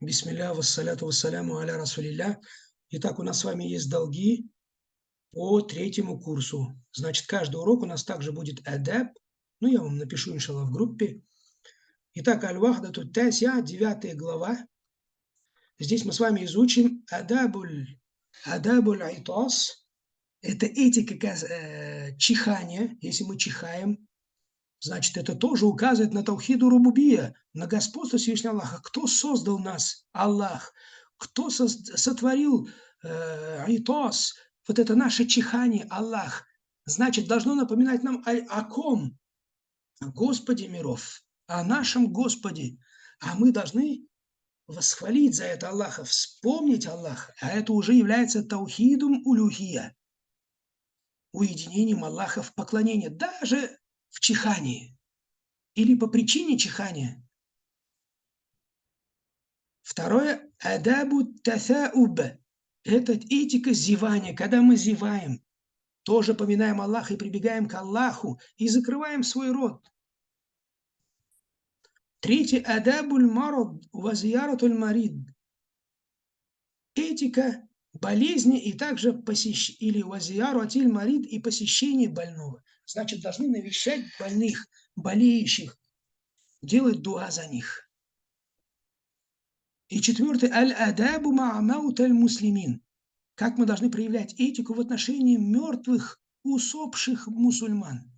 Бисмилля, вассаляту вассаляму аля расулилля. Итак, у нас с вами есть долги по третьему курсу. Значит, каждый урок у нас также будет адаб. Ну, я вам напишу, иншаллах, в группе. Итак, аль-вахдату тася, 9 глава. Здесь мы с вами изучим адабуль айтас. Это этика чихания, если мы чихаем. Значит, это тоже указывает на таухиду рубубия, на господство Всевышнего Аллаха. Кто создал нас? Аллах. Кто сотворил айтос? Вот это наше чихание, Аллах. Значит, должно напоминать нам о ком? О Господе миров, о нашем Господе. А мы должны восхвалить за это Аллаха, вспомнить Аллаха. А это уже является таухидум улюхия, уединением Аллаха в поклонении, даже в чихании. Или по причине чихания. Второе – адабу тафауб. Это этика зевания, когда мы зеваем. Тоже поминаем Аллаха и прибегаем к Аллаху и закрываем свой рот. Третье – адабуль марад вазияратуль марид. Этика болезни и также или вазияру атиль марид и посещение больного. Значит, должны навещать больных, болеющих, делать дуа за них. И четвертый – аль-адабу ма'амаут аль-муслимин. Как мы должны проявлять этику в отношении мертвых, усопших мусульман.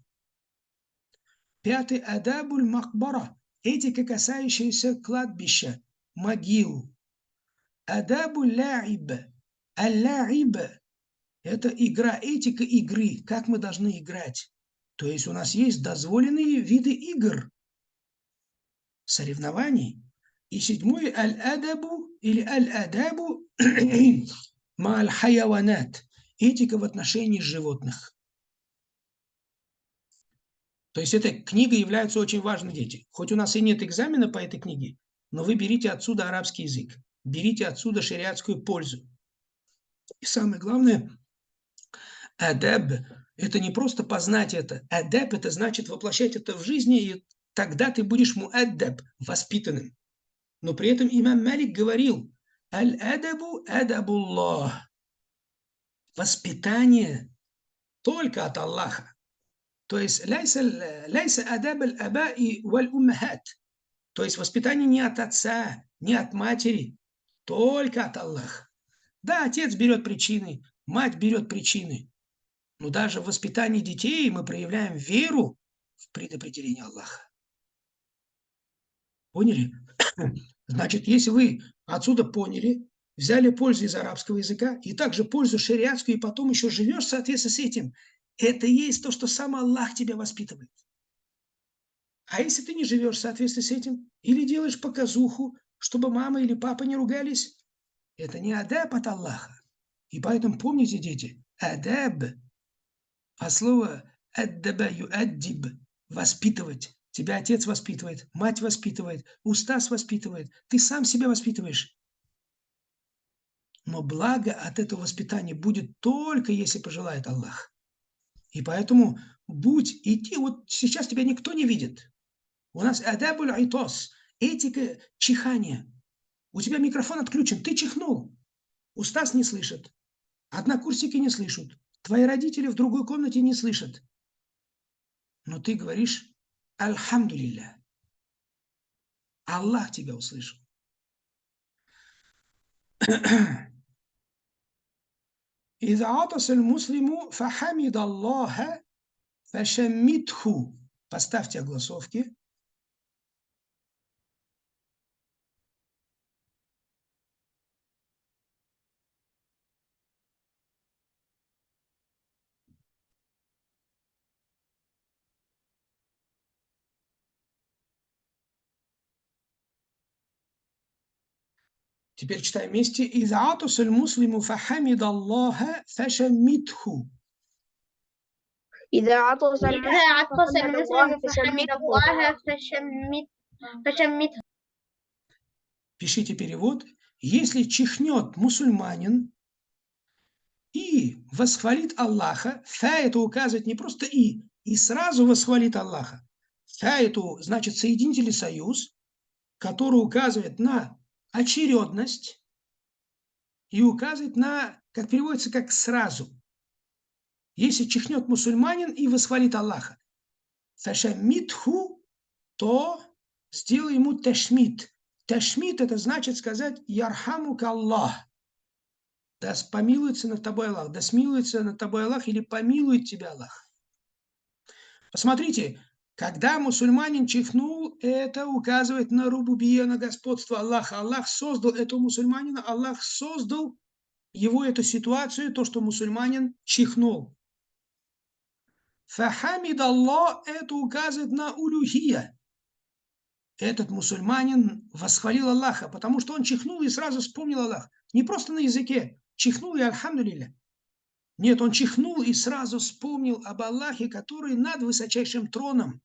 Пятый – адабуль макбара. Этика, касающаяся кладбища, могил. Адабуль ля'иб. Аль-ля'иб – это игра, этика игры, как мы должны играть. То есть у нас есть дозволенные виды игр, соревнований. И седьмой – аль-адабу или аль-адабу ма'аль-хайаванат. Этика в отношении животных. То есть эта книга является очень важной, дети. Хоть у нас и нет экзамена по этой книге, но вы берите отсюда арабский язык, берите отсюда шариатскую пользу. И самое главное, адаб – это не просто познать это. Адаб – это значит воплощать это в жизни, и тогда ты будешь муаддаб, воспитанным. Но при этом имам Малик говорил, аль-адабу адабуллах. Воспитание только от Аллаха. То есть ляйса адаб аль-абаи валь-уммахат. То есть воспитание не от отца, не от матери, только от Аллаха. Да, отец берет причины, мать берет причины. Но даже в воспитании детей мы проявляем веру в предопределение Аллаха. Поняли? Значит, если вы отсюда поняли, взяли пользу из арабского языка и также пользу шариатскую, и потом еще живешь в соответствии с этим, это и есть то, что сам Аллах тебя воспитывает. А если ты не живешь в соответствии с этим, или делаешь показуху, чтобы мама или папа не ругались, это не адаб от Аллаха. И поэтому помните, дети, адаб, а слово аддаба юаддиб, воспитывать. Тебя отец воспитывает, мать воспитывает, устаз воспитывает, ты сам себя воспитываешь. Но благо от этого воспитания будет только, если пожелает Аллах. И поэтому иди, вот сейчас тебя никто не видит. У нас адабуль айтос, этика чихания. У тебя микрофон отключен, ты чихнул. Устаз не слышит, однокурсники не слышат, твои родители в другой комнате не слышат. Но ты говоришь «Альхамдулилля». Аллах тебя услышал. «Иза атас аль-муслиму фахамид Аллаха фашаммитху». Поставьте огласовки. Теперь читаем вместе. «Иза атас аль-муслиму фахамид Аллаха фашаммитху». إذا عطس المسلم فحمد الله فشمته. Пишите перевод. Если чихнет мусульманин и восхвалит Аллаха, фа это указывает не просто и сразу восхвалит Аллаха. Фа это значит соединительный союз, который указывает на очередность и указывает на, как переводится, как сразу. Если чихнет мусульманин и восхвалит Аллаха, фашамитху, то сделай ему ташмит. Ташмит – это значит сказать ярхамука Аллах. Да помилуется над тобой Аллах, да смилуется над тобой Аллах или помилует тебя Аллах. Посмотрите, когда мусульманин чихнул, это указывает на рубубия, на господство Аллаха. Аллах создал этого мусульманина, Аллах создал его эту ситуацию, то, что мусульманин чихнул. Фахамид Аллах, это указывает на улюхия. Этот мусульманин восхвалил Аллаха, потому что он чихнул и сразу вспомнил Аллах. Не просто на языке, чихнул и альхамдулилля. Нет, он чихнул и сразу вспомнил об Аллахе, который над высочайшим троном.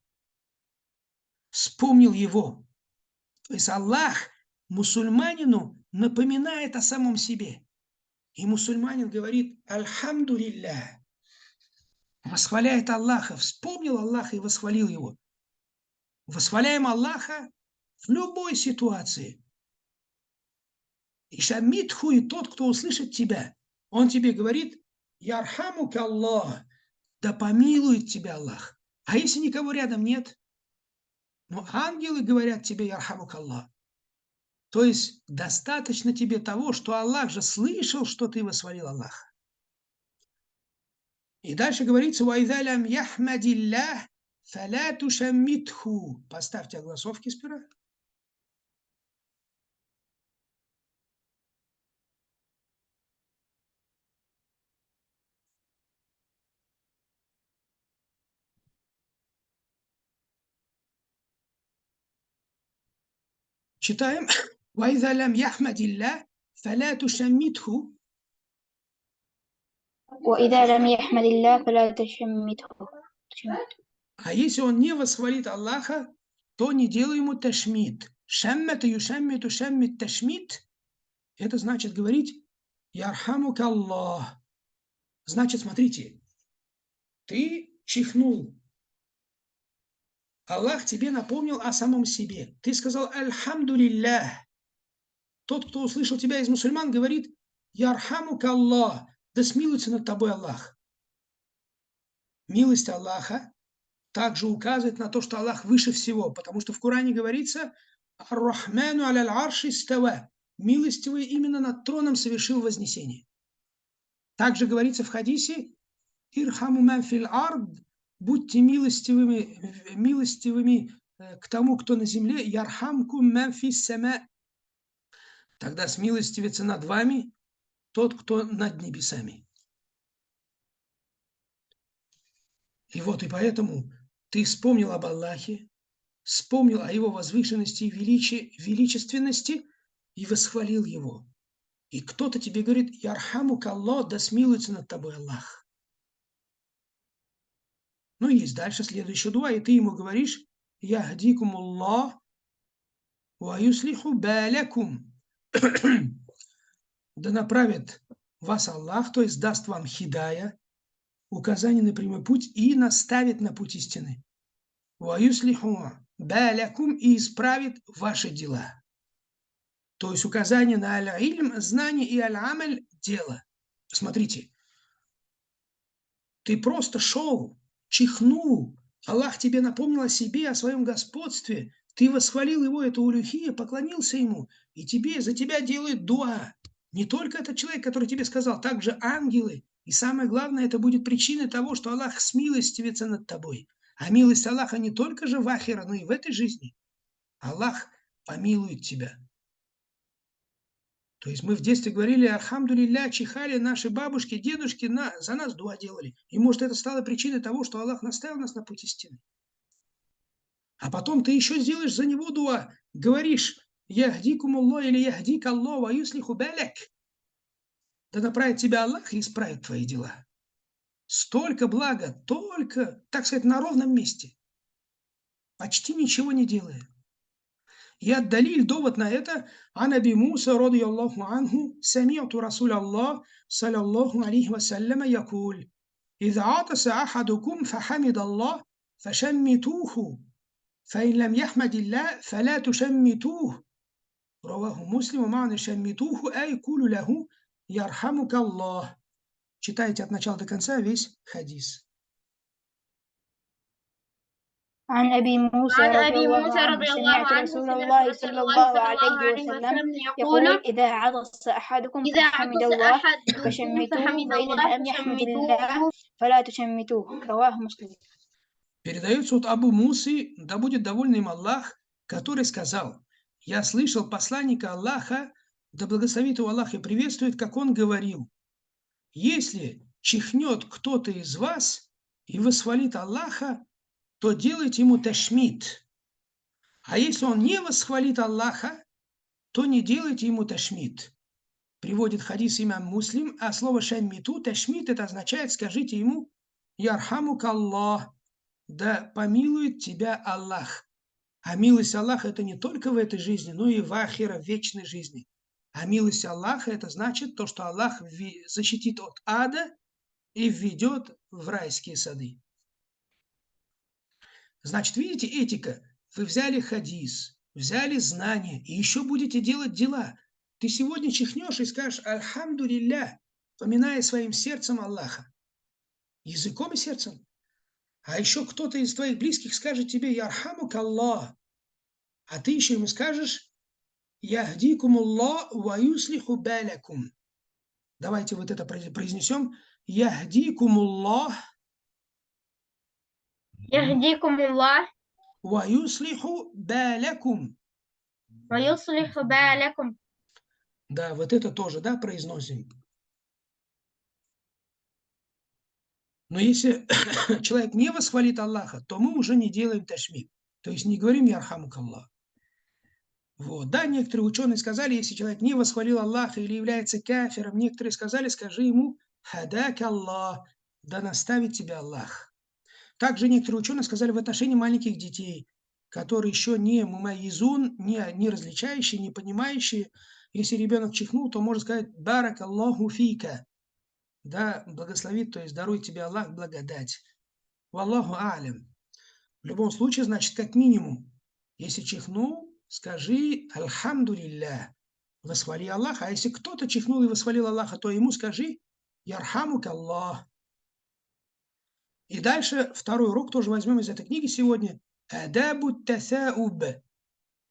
Вспомнил его. То есть Аллах мусульманину напоминает о самом себе. И мусульманин говорит «Альхамдулилля», восхваляет Аллаха, вспомнил Аллаха и восхвалил его. Восхваляем Аллаха в любой ситуации. И шамитху, и тот, кто услышит тебя, он тебе говорит «Ярхамука Аллах», да помилует тебя Аллах. А если никого рядом нет? Но ангелы говорят тебе «Ярхамука Аллах». То есть достаточно тебе того, что Аллах же слышал, что ты восхвалил Аллаха. И дальше говорится «Ваидha лям яхмадиллях фаля тушаммитху». Поставьте огласовки сперва. Читаем «Ваидha лям яхмадиллях фаля тушаммитху». وإذا لم يحمد الله فلا تشمته. А если он не восхвалит Аллаха, то не делай ему ташмит. Шаммата юшаммиту шаммит ташмит. Это значит говорить «Ярхамука Аллах». Значит, смотрите, ты чихнул. Аллах тебе напомнил о самом себе. Ты сказал «Альхамдулиллях». Тот, кто услышал тебя из мусульман, говорит «Ярхамука Аллах». Да смилуется над тобой Аллах. Милость Аллаха также указывает на то, что Аллах выше всего, потому что в Коране говорится «Ар-Рахману аля арши става». Милостивый именно над троном совершил вознесение. Также говорится в хадисе «Ирхаму ман фил ард», будьте милостивыми к тому, кто на земле, «Ярхамкум ман фис сама». Тогда смилостивится над вами тот, кто над небесами. И вот и поэтому ты вспомнил об Аллахе, вспомнил о его возвышенности и величественности и восхвалил его. И кто-то тебе говорит «Ярхамука Аллах», да смилуется над тобой Аллах. Ну, есть дальше следующая дуа, и ты ему говоришь «Яхдикум Аллах ва юслиху балякум». Да направит вас Аллах, то есть даст вам хидая, указание на прямой путь и наставит на путь истины. Ва юслиху балякум, и исправит ваши дела. То есть указание на аль-илм, знание, и аль-амаль, дело. Смотрите, ты просто шел, чихнул, Аллах тебе напомнил о себе, о своем господстве, ты восхвалил его, это улюхия, поклонился ему, и за тебя делают дуа. Не только этот человек, который тебе сказал, также ангелы. И самое главное, это будет причиной того, что Аллах смилостивится над тобой. А милость Аллаха не только же в ахира, но и в этой жизни. Аллах помилует тебя. То есть мы в детстве говорили «Альхамдулилля», чихали, наши бабушки, дедушки за нас дуа делали. И может это стало причиной того, что Аллах наставил нас на путь истины. А потом ты еще сделаешь за него дуа, говоришь «Яхдикум Аллах» или «Яхдик Аллах ва юслиху баляк». Да направит тебя Аллах и исправит твои дела. Столько блага, только, так сказать, на ровном месте. Почти ничего не делая. И отдалиль довод на это ан Аби Муса радийаллаху анху сами'ту Расуль Аллах саллаллаху алейхи ва салляма якуль «Иза атаса ахадукум фахамид Аллах фашаммитуху, фаин лам яхмадилля фаля тушаммитух». Раваху муслиму маны шаммитуху ай кулю лягу ярхамука Аллах. Читайте от начала до конца весь хадис. عن أبي موسى عن رضي أبي الله موسى عنه رضي الله سمعت عنه رسول سمعت الله رسول صلى الله الله صلى عليه الله عليه وسلم وسلم يقول يقول إذا عطس أحدكم إذا فحمد عطس الله أحدكم فشمتوه فحمد فإن الله لم يحمد فشمتوه. الله فلا تشمتوه. رواه مسلم. Передается от Абу Мусы, да будет доволен им Аллах, который сказал: «Я слышал посланника Аллаха, да благословит его Аллах и приветствует, как он говорил: если чихнет кто-то из вас и восхвалит Аллаха, то делайте ему ташмит. А если он не восхвалит Аллаха, то не делайте ему ташмит». Приводит хадис имам Муслим, а слово шаммиту, ташмит, это означает: скажите ему «Ярхамук Аллах», да помилует тебя Аллах. А милость Аллаха – это не только в этой жизни, но и в ахира, в вечной жизни. А милость Аллаха – это значит то, что Аллах защитит от ада и введет в райские сады. Значит, видите, этика. Вы взяли хадис, взяли знания, и еще будете делать дела. Ты сегодня чихнешь и скажешь «Альхамдулилля», поминая своим сердцем Аллаха. Языком и сердцем. А еще кто-то из твоих близких скажет тебе «Ярхамук Аллах», а ты еще ему скажешь «Яхдикумуллах ва юслиху балякум». Давайте вот это произнесем. «Яхдикумуллах يهديكم الله ва юслиху балякум». ويصلح بالكم. Да, вот это тоже, да, произносим. Но если человек не восхвалит Аллаха, то мы уже не делаем ташмид. То есть не говорим «Ярхамук Аллах». Вот. Да, некоторые ученые сказали, если человек не восхвалил Аллаха или является кафиром, некоторые сказали, скажи ему «Хадак Аллах», да наставит тебя Аллах. Также некоторые ученые сказали в отношении маленьких детей, которые еще не мумайизун, не различающие, не понимающие. Если ребенок чихнул, то можно сказать «Барак Аллаху фика». Да, благословит, то есть дарует тебе Аллах благодать. Валлаху алям. В любом случае, значит, как минимум, если чихнул, скажи «Альхамдулилля», восхвали Аллаха. А если кто-то чихнул и восхвалил Аллаха, то ему скажи «Ярхамук Аллах». И дальше второй урок тоже возьмем из этой книги сегодня. Адабу тасауб.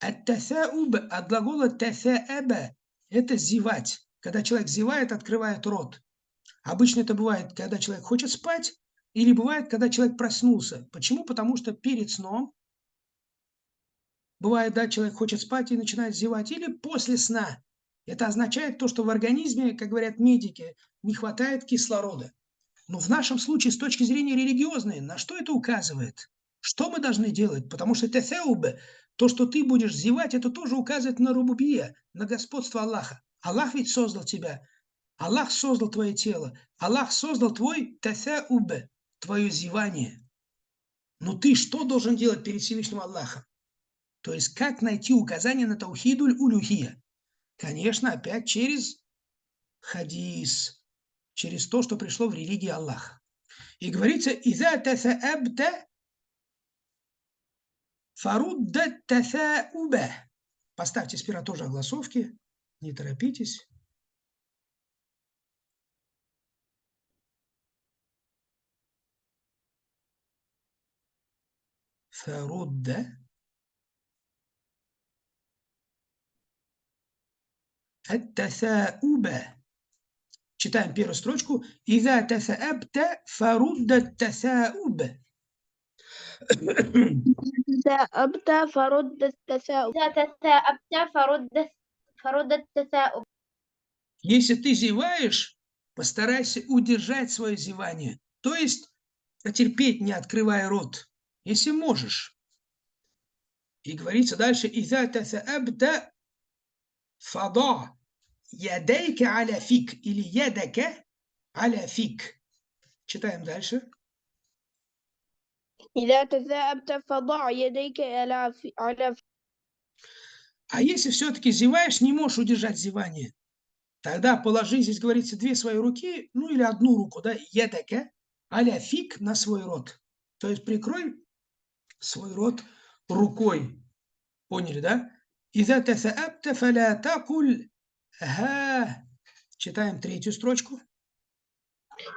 Ат-тасауб от глагола тасааба – это зевать. Когда человек зевает, открывает рот. Обычно это бывает, когда человек хочет спать, или бывает, когда человек проснулся. Почему? Потому что перед сном, бывает, да, человек хочет спать и начинает зевать, или после сна. Это означает то, что в организме, как говорят медики, не хватает кислорода. Но в нашем случае, с точки зрения религиозной, на что это указывает? Что мы должны делать? Потому что тесеубе, то, что ты будешь зевать, это тоже указывает на рубубия, на господство Аллаха. Аллах ведь создал тебя. Аллах создал твое тело. Аллах создал твой тесеубе, твое зевание. Но ты что должен делать перед Всевышним Аллахом? То есть как найти указание на таухидуль улюхия? Конечно, опять через хадис, через то, что пришло в религии Аллаха. И говорится, «Иза тасаабта фарудда тасауба». Поставьте сперва тоже огласовки, не торопитесь. Фарудда ат-тасауба. Читаем первую строчку. «Иза тасаабта фарудда тасауба». تثاءبت فرد التثاؤب. إذا تثاءبت فرد التثاؤب. Если ты зеваешь, постарайся удержать свое зевание. То есть потерпеть, не открывая рот, если можешь. И говорится дальше, «Иза тасаабта фада ядайка аля фик» или «ядака аля фик». Читаем дальше. إذا تثاءبت فضع يديك على А если все-таки зеваешь, не можешь удержать зевание, тогда положи, здесь говорится, две свои руки, ну или одну руку, да, ядака аля фик на свой рот. То есть прикрой свой рот рукой. Поняли, да? إذا تثأبت فلا تقل ها. Читаем третью строчку.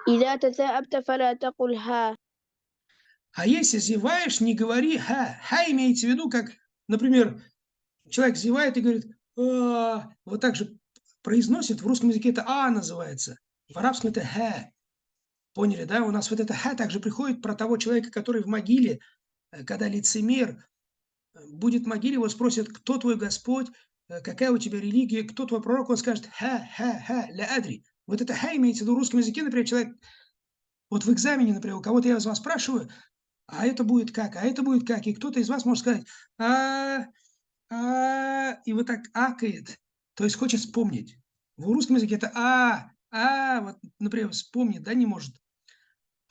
إذا تثاءبت فلا تقل ها. А если зеваешь, не говори ха. Ха имеется в виду, как, например, человек зевает и говорит, вот так же произносит, в русском языке это называется, в арабском это ха. Поняли, да? У нас вот это ха также приходит про того человека, который в могиле, когда лицемер будет в могиле, его спросят, кто твой Господь, какая у тебя религия, кто твой пророк, он скажет ха, ля адри. Вот это ха имеется в виду в русском языке, например, человек, вот в экзамене, например, у кого-то я из вас спрашиваю, а это будет как, и кто-то из вас может сказать и вот так акает, то есть хочет вспомнить. В русском языке это вот, например, вспомнить, да, не может.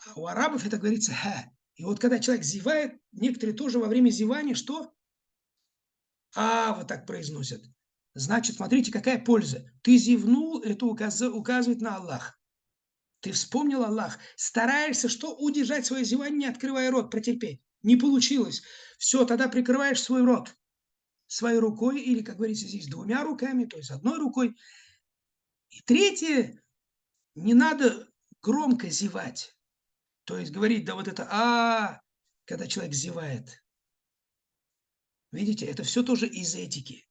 А у арабов это говорится ха. И вот когда человек зевает, некоторые тоже во время зевания что? Вот так произносят. Значит, смотрите, какая польза. Ты зевнул, это указывает на Аллах. Ты вспомнил Аллах. Стараешься что? Удержать свое зевание, не открывая рот, протерпеть. Не получилось. Все, тогда прикрываешь свой рот своей рукой, или, как говорится здесь, двумя руками, то есть одной рукой. И третье, не надо громко зевать. То есть говорить, да вот это когда человек зевает. Видите, это все тоже из этики.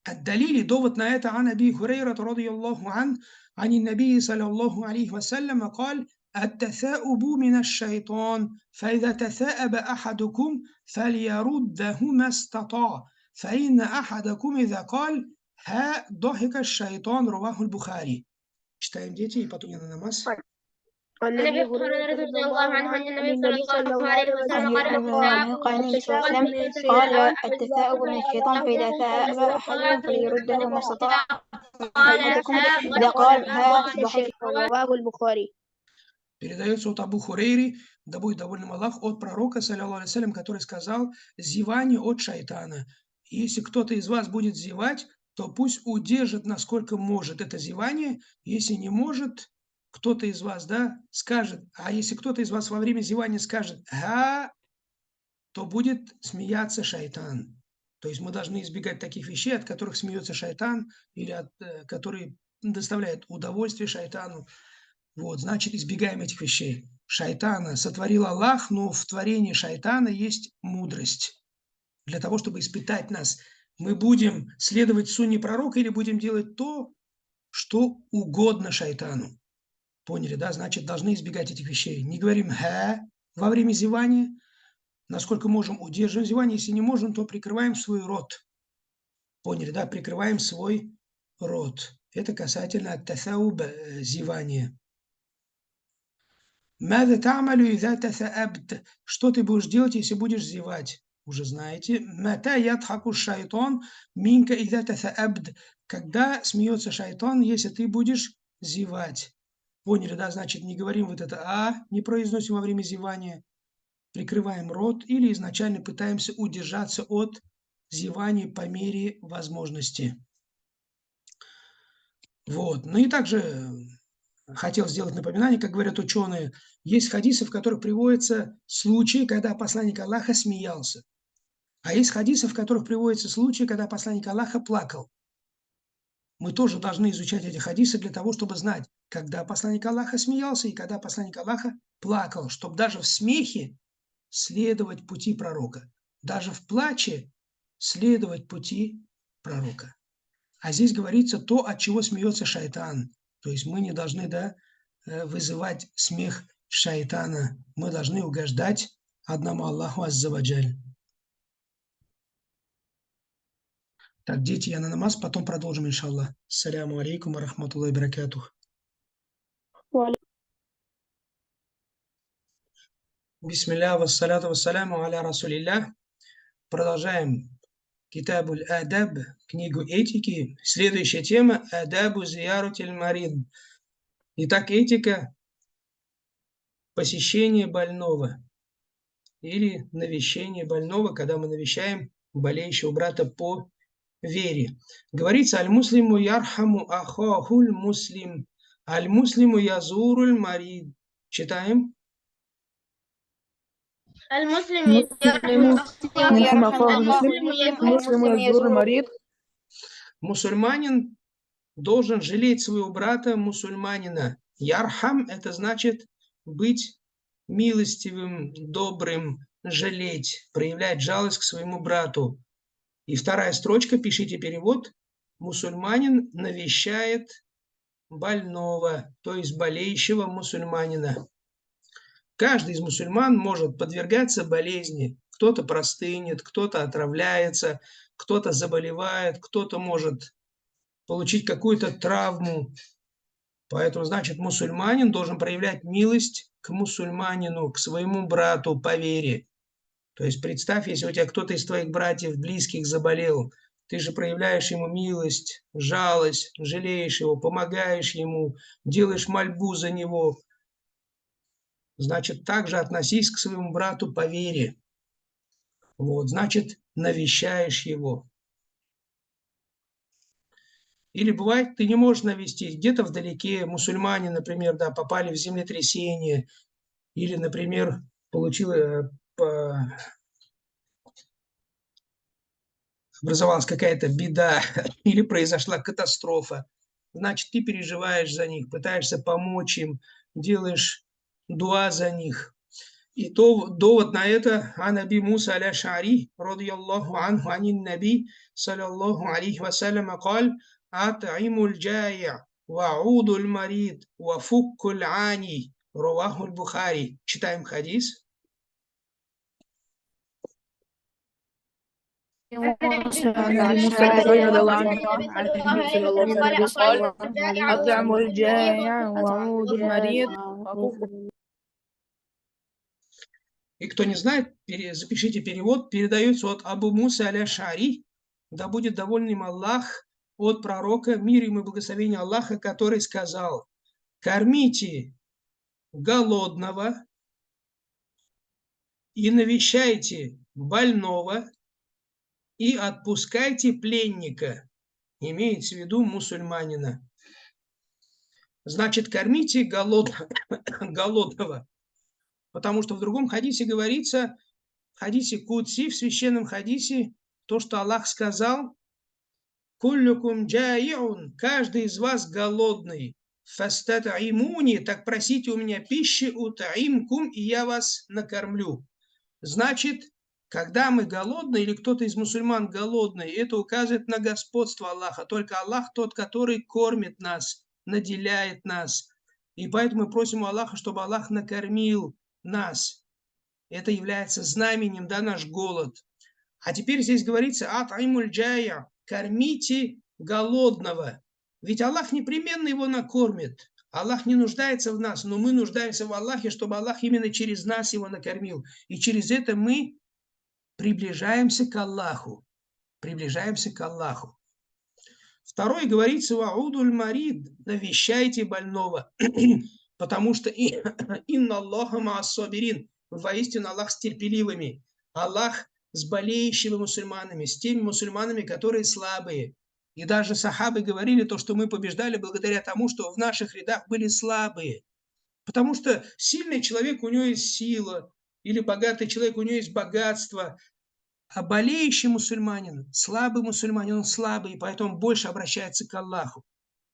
الدليل دوت на это عن أبي هريرة رضي الله عنه عن النبي صلى الله عليه وسلم قال التثاؤب من الشيطان فإذا تثاءب أحدكم فليرده ما استطاع فإن أحدكم إذا قال ها ضحك الشيطان رواه البخاري. Читаем, дети, и потом я на намаз. عن عن أبي أبي هريرة هريرة رضي الله عنه أن النبي النبي صلى الله عليه وسلم قال قال النبي صلى الله عليه وسلم قال التثاؤب من الشيطان فإذا ثاءب أحدكم فليرده ما استطاع أحدكم إذا قال ها ضحك رواه البخاري. Передается от Абу Хурейри, да будет доволен Аллах, от пророка, саллаллаху алейхи ва саллям, который сказал, зевание от шайтана. И если кто-то из вас будет зевать, то пусть удержит, насколько может это зевание. Если не может, кто-то из вас, скажет, а если кто-то из вас во время зевания скажет то будет смеяться шайтан. То есть мы должны избегать таких вещей, от которых смеется шайтан, или которые доставляют удовольствие шайтану. Вот, значит, избегаем этих вещей. Шайтана сотворил Аллах, но в творении шайтана есть мудрость. Для того, чтобы испытать нас, мы будем следовать сунне пророка или будем делать то, что угодно шайтану. Поняли, да? Значит, должны избегать этих вещей. Не говорим во время зевания. Насколько можем, удерживаем зевание. Если не можем, то прикрываем свой рот. Поняли, да? Прикрываем свой рот. Это касательно ат-тасауб, зевания. ماذا تعمل إذا تثأبت? Что ты будешь делать, если будешь зевать? Уже знаете. متى يضحك الشيطان منك إذا تثأبت? Когда смеется шайтан, если ты будешь зевать? Поняли, да? Значит, не говорим вот это не произносим во время зевания. Прикрываем рот или изначально пытаемся удержаться от зевания по мере возможности. Вот. Ну и также хотел сделать напоминание, как говорят ученые, есть хадисы, в которых приводятся случаи, когда посланник Аллаха смеялся. А есть хадисы, в которых приводятся случаи, когда посланник Аллаха плакал. Мы тоже должны изучать эти хадисы для того, чтобы знать, когда посланник Аллаха смеялся и когда посланник Аллаха плакал, чтобы даже в смехе следовать пути пророка, даже в плаче следовать пути пророка. А здесь говорится то, от чего смеется шайтан. То есть мы не должны вызывать смех шайтана. Мы должны угождать одному Аллаху азза ва джаль. Так, дети, я на намаз, потом продолжим, иншаллах. Ассаляму алейкум ва рахматуллахи ва баракатух. Бисмилля, вассаляту вассаляму аля расулиллях. Продолжаем Китабуль Адаб, книгу этики. Следующая тема – Адабу зиярутиль марид. Итак, этика посещения больного или навещение больного, когда мы навещаем болеющего брата по вере. Говорится, аль-муслиму ярхаму ахахуль муслим, аль-муслиму язуруль марид. Читаем. المسلم يرحم أخاه المسلم يزور مريض. Мусульманин должен жалеть своего брата мусульманина. Ярхам – это значит быть милостивым, добрым, жалеть, проявлять жалость к своему брату. И вторая строчка, пишите перевод. Мусульманин навещает больного, то есть болеющего мусульманина. Каждый из мусульман может подвергаться болезни. Кто-то простынет, кто-то отравляется, кто-то заболевает, кто-то может получить какую-то травму. Поэтому, значит, мусульманин должен проявлять милость к мусульманину, к своему брату по вере. То есть представь, если у тебя кто-то из твоих братьев, близких заболел, ты же проявляешь ему милость, жалость, жалеешь его, помогаешь ему, делаешь мольбу за него. Значит, также относись к своему брату по вере. Вот, значит, навещаешь его. Или бывает, ты не можешь навестить, где-то вдалеке мусульмане, например, да, попали в землетрясение, или, например, образовалась какая-то беда, или произошла катастрофа. Значит, ты переживаешь за них, пытаешься помочь им, делаешь дуа за них. И то довод на это Анаби Муса аля-Ша'ри, радiyallahu анху, анин наби, саллаллаху алейхи вассалям, قال: أطعموا الجائع وعودوا المريض وفكوا العاني. رواه البخاري. Читаем хадис. أطعموا الجائع وعودوا المريض. И кто не знает, запишите перевод. Передается от Абу Муса аля-Ша'ри, да будет доволен им Аллах, от пророка, мир ему и благословение Аллаха, который сказал: кормите голодного и навещайте больного и отпускайте пленника. Имеется в виду мусульманина. Значит, кормите голодного. Потому что в другом хадисе говорится, в хадисе Кудси, в священном хадисе, то, что Аллах сказал: «Куллюкум джаиун», каждый из вас голодный, «фастат'имуни», так просите у меня пищи, «утаимкум», и я вас накормлю. Значит, когда мы голодны, или кто-то из мусульман голодный, это указывает на господство Аллаха. Только Аллах тот, который кормит нас, наделяет нас. И поэтому мы просим у Аллаха, чтобы Аллах накормил нас. Это является знаменем, да, наш голод. А теперь здесь говорится: «Ат'имуль джая», кормите голодного. Ведь Аллах непременно его накормит. Аллах не нуждается в нас, но мы нуждаемся в Аллахе, чтобы Аллах именно через нас его накормил. И через это мы приближаемся к Аллаху. Приближаемся к Аллаху. Второй говорится: «Ваудуль марид», навещайте больного. Потому что «Инна Аллаха ма'ас-сабирин», воистину Аллах с терпеливыми. Аллах с болеющими мусульманами, с теми мусульманами, которые слабые. И даже сахабы говорили то, что мы побеждали благодаря тому, что в наших рядах были слабые. Потому что сильный человек, у него есть сила, или богатый человек, у него есть богатство. А болеющий мусульманин, слабый мусульманин, он слабый, и поэтому больше обращается к Аллаху.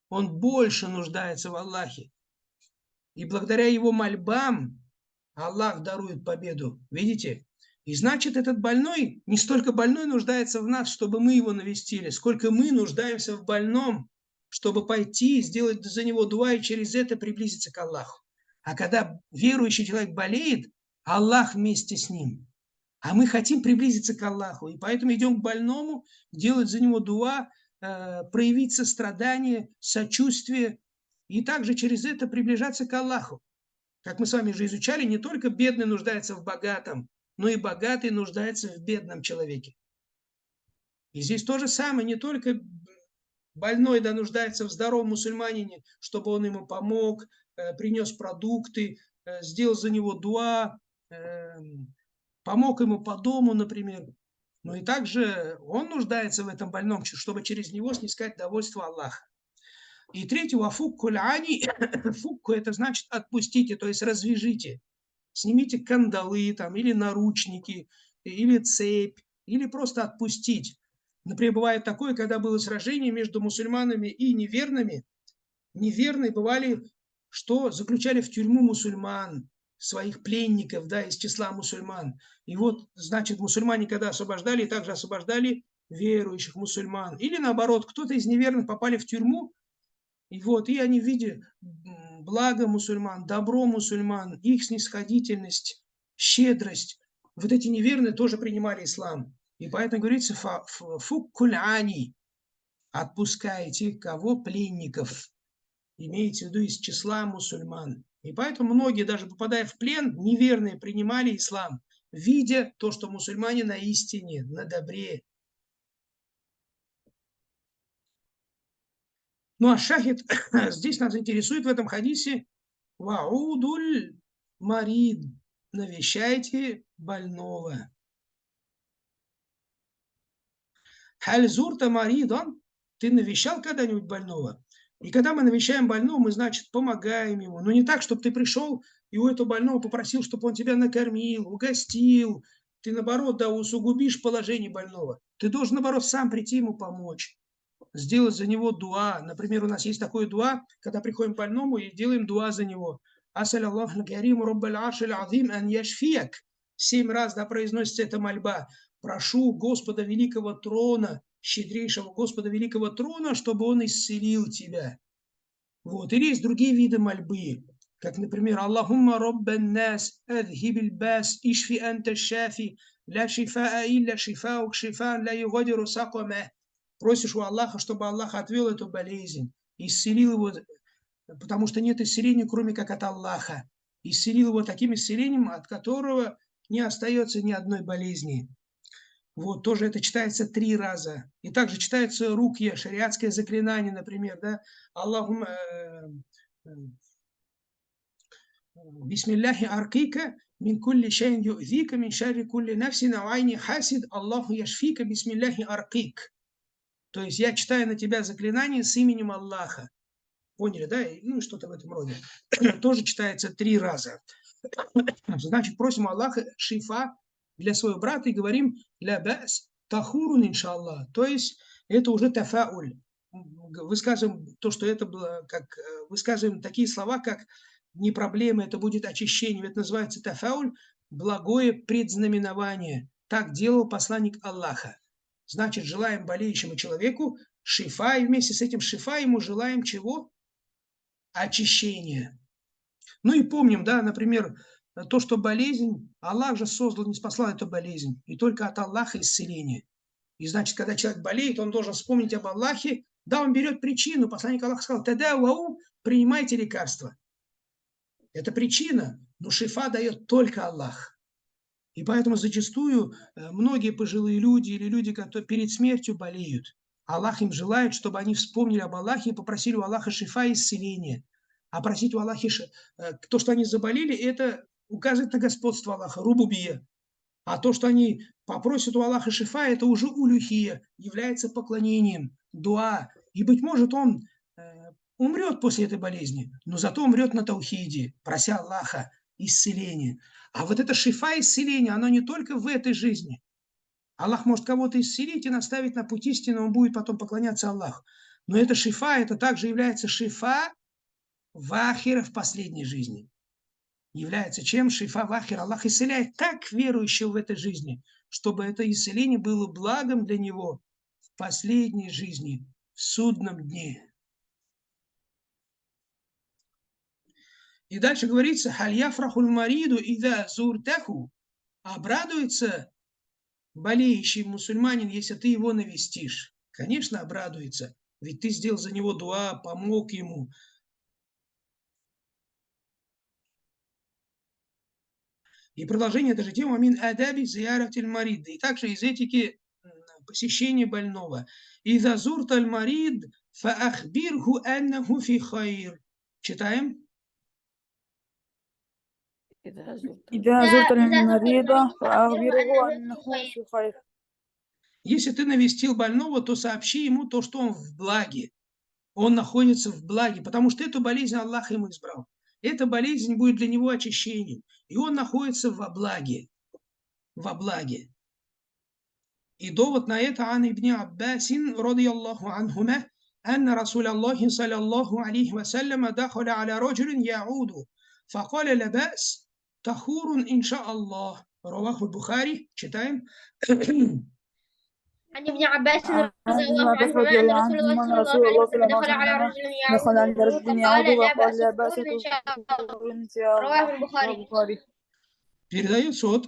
Он больше нуждается в Аллахе. И благодаря его мольбам Аллах дарует победу. Видите? И значит, этот больной, не столько больной нуждается в нас, чтобы мы его навестили, сколько мы нуждаемся в больном, чтобы пойти и сделать за него дуа, и через это приблизиться к Аллаху. А когда верующий человек болеет, Аллах вместе с ним. А мы хотим приблизиться к Аллаху, и поэтому идем к больному, делать за него дуа, проявить сострадание, сочувствие, и также через это приближаться к Аллаху. Как мы с вами же изучали, не только бедный нуждается в богатом, но и богатый нуждается в бедном человеке. И здесь то же самое, не только больной нуждается в здоровом мусульманине, чтобы он ему помог, принес продукты, сделал за него дуа, помог ему по дому, например. Но и также он нуждается в этом больном, чтобы через него снискать довольство Аллаха. И третье, фукку ляни, фукку это значит отпустите, то есть развяжите. снимите кандалы там, или наручники, или цепь, или просто отпустить. Например, бывает такое, когда было сражение между мусульманами и неверными. Неверные бывали, что заключали в тюрьму мусульман, своих пленников, да, из числа мусульман. И вот, значит, мусульмане, когда освобождали, также освобождали верующих мусульман. Или наоборот, кто-то из неверных попали в тюрьму, и вот, и они, видя благо мусульман, добро мусульман, их снисходительность, щедрость, вот эти неверные тоже принимали ислам. И поэтому говорится, фуккуляни, отпускайте кого? Пленников. Имеется в виду из числа мусульман. И поэтому многие, даже попадая в плен, неверные принимали ислам, видя то, что мусульмане на истине, на добре. Ну а шахид здесь нас интересует в этом хадисе ваудуль марид, навещайте больного. Хальзурта маридан, ты навещал когда-нибудь больного? И когда мы навещаем больного, мы, значит, помогаем ему. Но не так, чтобы ты пришел и у этого больного попросил, чтобы он тебя накормил, угостил. Ты, наоборот, да, усугубишь положение больного. Ты должен, наоборот, сам прийти ему помочь, сделать за него дуа. Например, у нас есть такое дуа, когда приходим к больному и делаем дуа за него. Асаль Аллаху карим раббаль аршиль азим ан яшфияк. 7 раз, да, произносится эта мольба. Прошу Господа Великого Трона, щедрейшего Господа Великого Трона, чтобы Он исцелил тебя. Вот. Или есть другие виды мольбы, как, например, Аллахумма роббан нас, адхибиль бас, ишфи анта шафи, ля шифаа илля шифаук шифан ля югадиру сакома. Просишь у Аллаха, чтобы Аллах отвел эту болезнь, исцелил его, потому что нет исцеления, кроме как от Аллаха. Исцелил его таким исцелением, от которого не остается ни одной болезни. Вот, тоже это читается 3 раза. И также читается рукья, шариатское заклинание, например, да, Аллахум бисмилляхи аркика мин кулли шайн ю'зика мин шарри кулли нафсин ау айни хасид Аллаху яшфика бисмилляхи аркик. То есть я читаю на тебя заклинание с именем Аллаха. Поняли, да? Ну, что-то в этом роде. Тоже читается 3 раза. Значит, просим Аллаха шифа для своего брата и говорим ля бас тахурун иншаллах. То есть это уже тафауль. Высказываем то, что это было, как высказываем такие слова, как не проблема, это будет очищение. Это называется тафауль, благое предзнаменование. Так делал посланник Аллаха. Значит, желаем болеющему человеку шифа, и вместе с этим шифа ему желаем чего? Очищения. Ну и помним, да, например, то, что болезнь, Аллах же создал, не спасал эту болезнь, и только от Аллаха исцеление. И значит, когда человек болеет, он должен вспомнить об Аллахе, да, он берет причину, посланник Аллаха сказал, тогда вау, принимайте лекарства. Это причина, но шифа дает только Аллах. И поэтому зачастую многие пожилые люди или люди, которые перед смертью болеют, Аллах им желает, чтобы они вспомнили об Аллахе и попросили у Аллаха шифа и исцеления. А просить у Аллаха то, что они заболели, это указывает на господство Аллаха, рубубия. А то, что они попросят у Аллаха шифа, это уже улюхия, является поклонением, дуа. И, быть может, он умрет после этой болезни, но зато умрет на таухиде, прося Аллаха исцеления. А вот это шифа исцеление, оно не только в этой жизни. Аллах может кого-то исцелить и наставить на путь истины, он будет потом поклоняться Аллаху. Но это шифа, это также является шифа вахира в последней жизни. Является чем? Шифа вахир. Аллах исцеляет так верующего в этой жизни, чтобы это исцеление было благом для него в последней жизни, в судном дне. И дальше говорится, халь яфрахуль мариду ида зуртаху, обрадуется болеющий мусульманин, если ты его навестишь. Конечно, обрадуется, ведь ты сделал за него дуа, помог ему. И продолжение этой же темы мин адаби зияратиль марид. И также из этики посещения больного. Иза зурталь марид фаахбирху аннаху фи хайр. Читаем. إذا زرت المريض فأخبره أنه في خير. Если ты навестил больного, то сообщи ему то, что он в благе. Он находится в благе, потому что эту болезнь Аллах ему избрал. эта болезнь будет для него очищением. И он находится во благе. Во благе. И довод на это ан ибн Аббасин, радiyallahu анхума, أن رسول الله صلى الله عليه وسلم دخل على رجل يعود فقال لا بأس طهور إن شاء الله. رواه البخاري. Читаем. عن ابن عباس عن رضي ابن الله عباس عنهما رضي الله أن رسول الله عنهما أن صلى الله رسول عليه الله صلى وسلم الله دخل على عليه رجل وسلم دخل عند يعود رجل فقال يعود لا وقال بأس لا بأس طهور إن شاء الله. طهور إن شاء رواه الله. البخاري. Передается от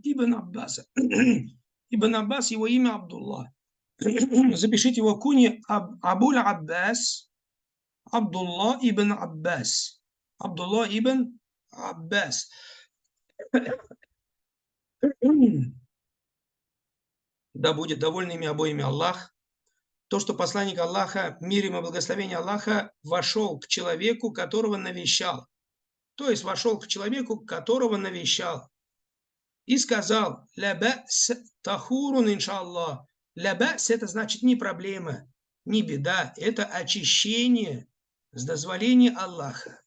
Ибн Аббаса. Ибн Аббас, его имя Абдулла. Запишите его куни Абуль Аббас, Абдулла ибн Аббас. Абдулла ибн Аббас. Да будет доволен ими обоими Аллах. То, что посланник Аллаха, мир ему и благословение Аллаха, вошел к человеку, которого навещал. То есть вошел к человеку, которого навещал. И сказал: «Ля ба'с тахурун иншаллах». «Ля ба'с» – это значит не проблема, не беда, это очищение с дозволения Аллаха.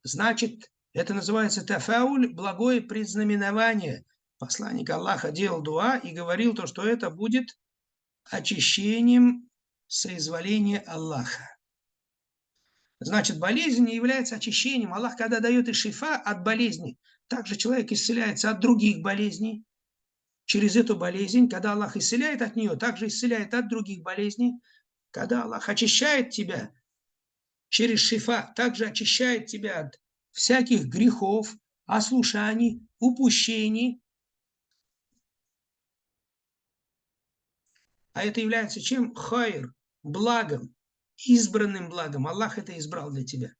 Значит, это называется тафауль, благое предзнаменование. Посланник Аллаха делал дуа и говорил то, что это будет очищением соизволения Аллаха. Значит, болезнь не является очищением. Аллах, когда дает и шифа от болезни, также человек исцеляется от других болезней. Через эту болезнь, когда Аллах исцеляет от нее, также исцеляет от других болезней. Когда Аллах очищает тебя через шифа, также очищает тебя от всяких грехов, ослушаний, упущений. А это является чем? Хайр, благом, избранным благом. Аллах это избрал для тебя.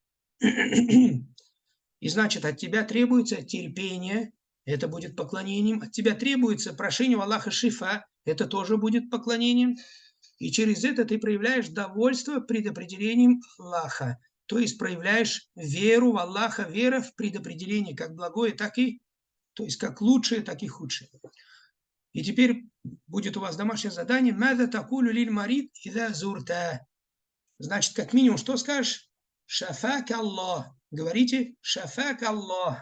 И значит, от тебя требуется терпение, это будет поклонением. От тебя требуется прошение у Аллаха шифа, это тоже будет поклонением. И через это ты проявляешь довольство предопределением Аллаха. То есть проявляешь веру в Аллаха, вера в предопределение, как благое, так и, то есть как лучшее, так и худшее. И теперь будет у вас домашнее задание. «Маза такулю лиль марид иза зурта». Значит, как минимум, что скажешь? «Шафак Аллах». Говорите «Шафак Аллах».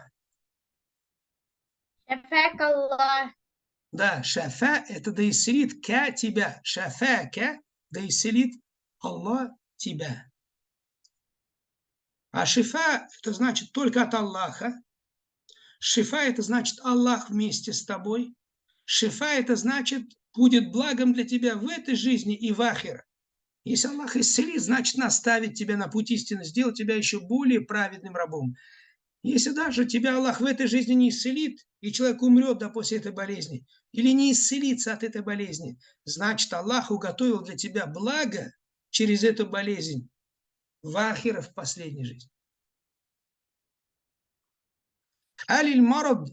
شفاك الله. Да, шафа – это да исцелит ка тебя. Шафака – да исцелит Аллах тебя. А шифа – это значит только от Аллаха. Шифа – это значит Аллах вместе с тобой. Шифа – это значит будет благом для тебя в этой жизни и в ахире. Если Аллах исцелит, значит наставит тебя на путь истины, сделать тебя еще более праведным рабом. Если даже тебя Аллах в этой жизни не исцелит, и человек умрет после этой болезни, или не исцелится от этой болезни, значит Аллах уготовил для тебя благо через эту болезнь в ахире, в последней жизни. Алиль марад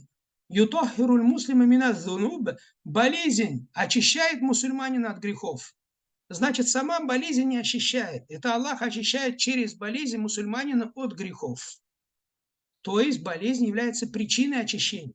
ютахируль муслима миназ зунуб. Болезнь очищает мусульманина от грехов. Значит, сама болезнь не очищает. Это Аллах очищает через болезнь мусульманина от грехов. То есть болезнь является причиной очищения.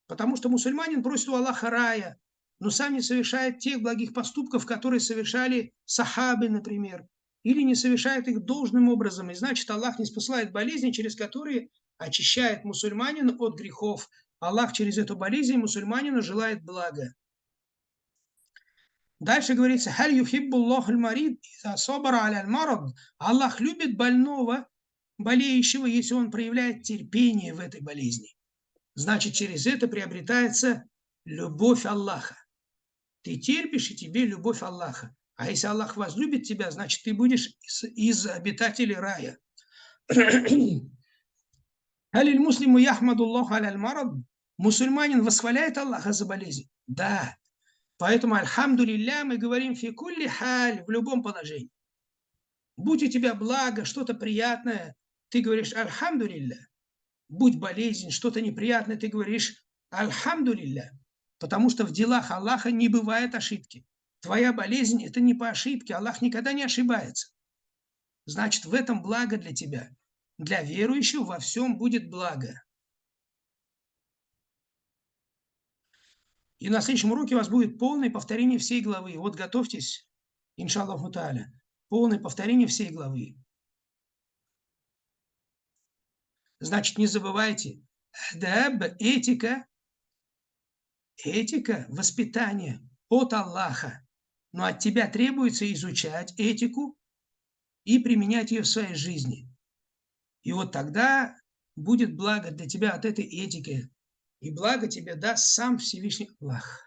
Потому что мусульманин просит у Аллаха рая, но сам не совершает тех благих поступков, которые совершали сахабы, например, или не совершает их должным образом. И значит, Аллах не спасает болезни, через которые очищает мусульманина от грехов. Аллах через эту болезнь мусульманину желает блага. Дальше говорится: «Халь юхиббуллахуль марид иза сабара аля аль-марад». Аллах любит больного, болеющего, если он проявляет терпение в этой болезни. Значит, через это приобретается любовь Аллаха. Ты терпишь, и тебе любовь Аллаха. А если Аллах возлюбит тебя, значит, ты будешь из обитателей рая. Алиль муслиму яхмадуллаху аляль марад. Мусульманин восхваляет Аллаха за болезнь? Да. Поэтому альхамдулилля мы говорим фи кулли халь, в любом положении. Будь у тебя благо, что-то приятное, ты говоришь альхамдулилля. Будь болезнь, что-то неприятное, ты говоришь альхамдулилля. Потому что в делах Аллаха не бывает ошибки. Твоя болезнь – это не по ошибке, Аллах никогда не ошибается. Значит, в этом благо для тебя. Для верующего во всем будет благо. И на следующем уроке у вас будет полное повторение всей главы. Вот готовьтесь, иншаллаху тааля, полное повторение всей главы. Значит, не забывайте, адаб, этика, воспитание от Аллаха. Но от тебя требуется изучать этику и применять ее в своей жизни. И вот тогда будет благо для тебя от этой этики. И благо тебе даст сам Всевышний Аллах.